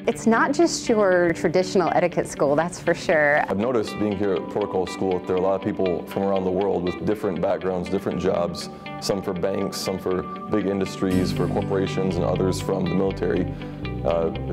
It's not just your traditional etiquette school, that's for sure. I've noticed being here at Protocol School that there are a lot of people from around the world with different backgrounds, different jobs, some for banks, some for big industries, for corporations, and others from the military.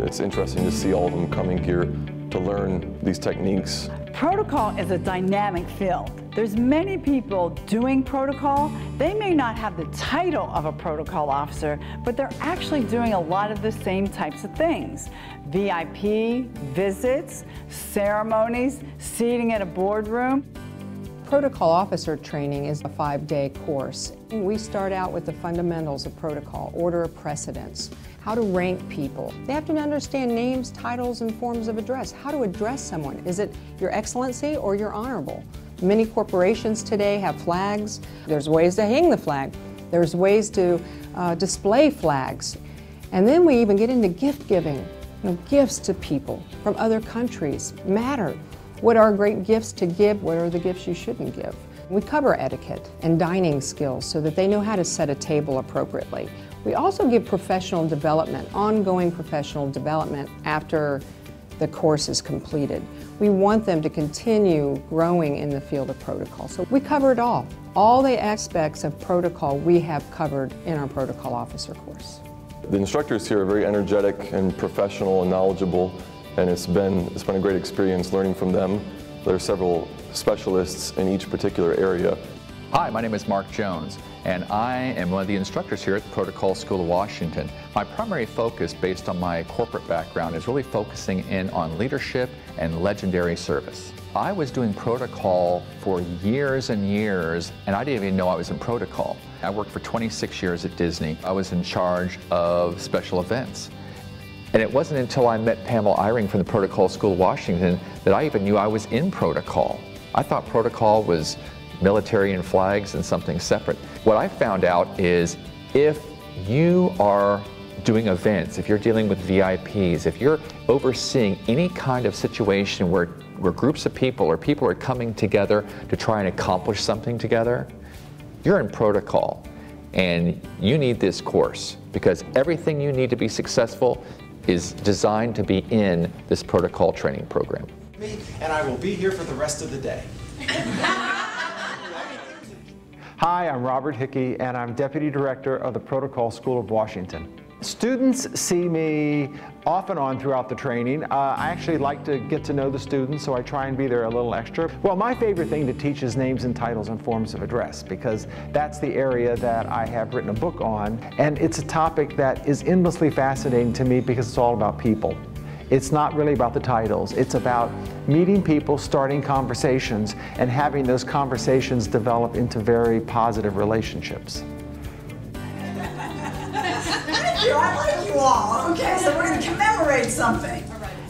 It's interesting to see all of them coming here to learn these techniques. Protocol is a dynamic field. There's many people doing protocol. They may not have the title of a protocol officer, but they're actually doing a lot of the same types of things. VIP, visits, ceremonies, seating at a boardroom. Protocol officer training is a 5-day course. We start out with the fundamentals of protocol, order of precedence, how to rank people. They have to understand names, titles, and forms of address. How to address someone. Is it Your Excellency or Your Honorable? Many corporations today have flags. There's ways to hang the flag. There's ways to display flags. And then we even get into gift giving. Gifts to people from other countries matter. What are great gifts to give? What are the gifts you shouldn't give? We cover etiquette and dining skills so that they know how to set a table appropriately. We also give professional development, ongoing professional development after the course is completed. We want them to continue growing in the field of protocol. So we cover it all. All the aspects of protocol we have covered in our protocol officer course. The instructors here are very energetic and professional and knowledgeable, and it's been a great experience learning from them. There are several specialists in each particular area. Hi, my name is Mark Jones, and I am one of the instructors here at the Protocol School of Washington. My primary focus, based on my corporate background, is really focusing in on leadership and legendary service. I was doing protocol for years and years, and I didn't even know I was in protocol. I worked for 26 years at Disney. I was in charge of special events. And it wasn't until I met Pamela Eyring from the Protocol School of Washington that I even knew I was in protocol. I thought protocol was military and flags and something separate. What I found out is if you are doing events, if you're dealing with VIPs, if you're overseeing any kind of situation where groups of people or people are coming together to try and accomplish something together, you're in protocol. And you need this course because everything you need to be successful is designed to be in this protocol training program. And I will be here for the rest of the day. Hi, I'm Robert Hickey, and I'm Deputy Director of the Protocol School of Washington. Students see me off and on throughout the training. I actually like to get to know the students, so I try and be there a little extra. Well, my favorite thing to teach is names and titles and forms of address, because that's the area that I have written a book on, and it's a topic that is endlessly fascinating to me because it's all about people. It's not really about the titles. It's about meeting people, starting conversations, and having those conversations develop into very positive relationships. Thank you. I like you all. Okay, so we're going to commemorate something.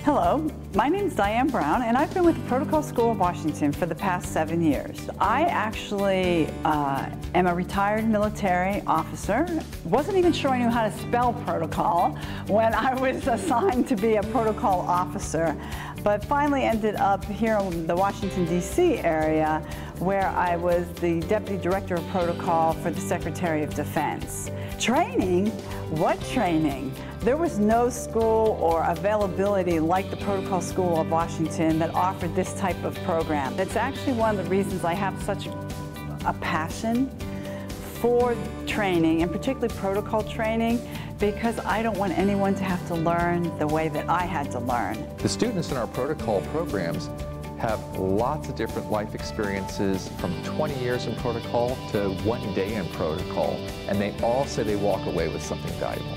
Hello, my name is Diane Brown, and I've been with the Protocol School of Washington for the past 7 years. I actually am a retired military officer. Wasn't even sure I knew how to spell protocol when I was assigned to be a protocol officer, but finally ended up here in the Washington, D.C. area, where I was the Deputy Director of Protocol for the Secretary of Defense. Training? What training? There was no school or availability like the Protocol School of Washington that offered this type of program. That's actually one of the reasons I have such a passion for training, and particularly protocol training, because I don't want anyone to have to learn the way that I had to learn. The students in our protocol programs have lots of different life experiences, from 20 years in protocol to 1 day in protocol, and they all say they walk away with something valuable.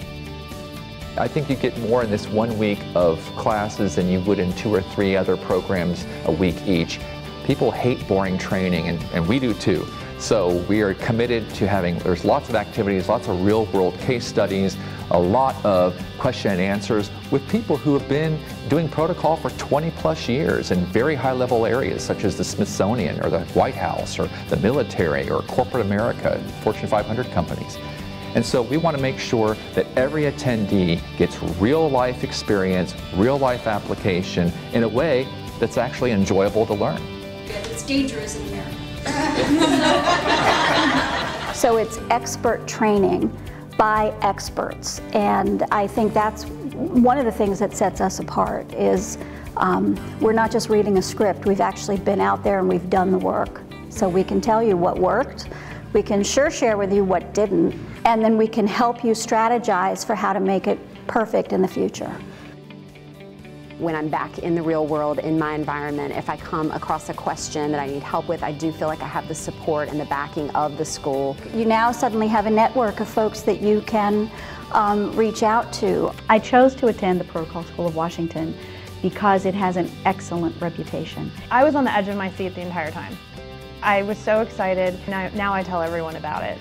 I think you get more in this 1 week of classes than you would in 2 or 3 other programs a week each. People hate boring training, and we do too. So we are committed to having, there's lots of activities, lots of real world case studies, a lot of question and answers with people who have been doing protocol for 20+ years in very high level areas such as the Smithsonian or the White House or the military or corporate America, Fortune 500 companies. And so we want to make sure that every attendee gets real life experience, real life application in a way that's actually enjoyable to learn. It's dangerous in America. So it's expert training by experts, and I think that's one of the things that sets us apart is we're not just reading a script, we've actually been out there and we've done the work. So we can tell you what worked, we can share with you what didn't, and then we can help you strategize for how to make it perfect in the future. When I'm back in the real world, in my environment, if I come across a question that I need help with, I do feel like I have the support and the backing of the school. You now suddenly have a network of folks that you can reach out to. I chose to attend the Protocol School of Washington because it has an excellent reputation. I was on the edge of my seat the entire time. I was so excited. Now I tell everyone about it.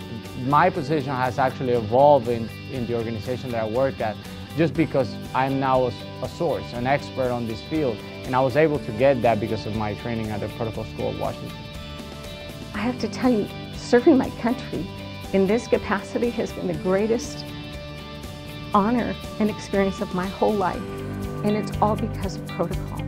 My position has actually evolved in the organization that I work at, just because I'm now a source, an expert on this field, and I was able to get that because of my training at the Protocol School of Washington. I have to tell you, serving my country in this capacity has been the greatest honor and experience of my whole life, and it's all because of Protocol.